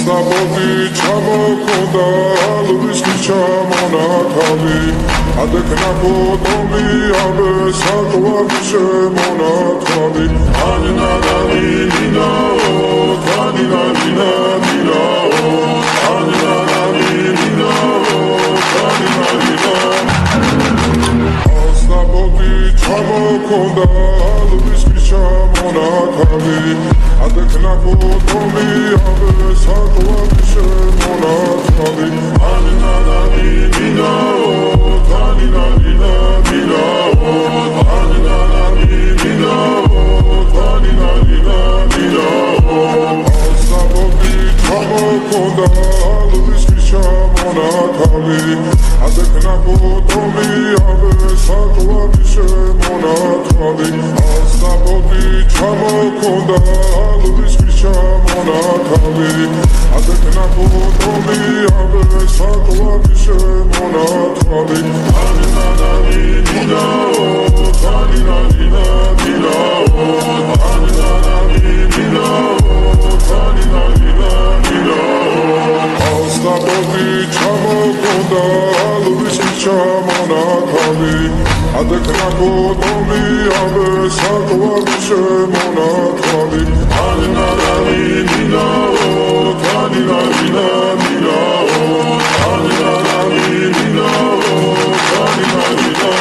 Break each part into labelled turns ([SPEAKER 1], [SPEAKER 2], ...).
[SPEAKER 1] ასაბოდი ჩამოხონდა ალვის ჩამონათავი ადექნა ბოტომი აბე საკვარი შემონათავი ანინადანი ნინაო თანინადინა ნინაო ანინადანი ნინაო თანინადინა ასაბოდი ჩამოხონდა ალვის ჩამონათავი ადექნა ბოტომი აბე საკვარი შემონათავი ანინადანი ნინაო თანინადინა ნინაო ანინადანი ნინაო თანინადინა ნინაო ასაბოდი ჩამოხონდა ალვის ჩამონათავი ადექნა ბოტომი აბე საკვარი შემონათავი ასაბოდი ჩამოხონდა ალვის ჩამონათავი ადექნა ბოტომი აბე საკვარი შემონათავი ანინადანი ნინაო თანინადინა ნინაო ანინადანი ნინაო თანინადინა ნინაო ასაბოდი ჩამოხონდა ალვის ჩამონათავი ადექნა ბოტომი აბე საკვარი შემონათავი ანინადანი ნინაო თანინადინა ნინაო ანინადანი ნინაო თანინადინა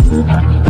[SPEAKER 2] Shut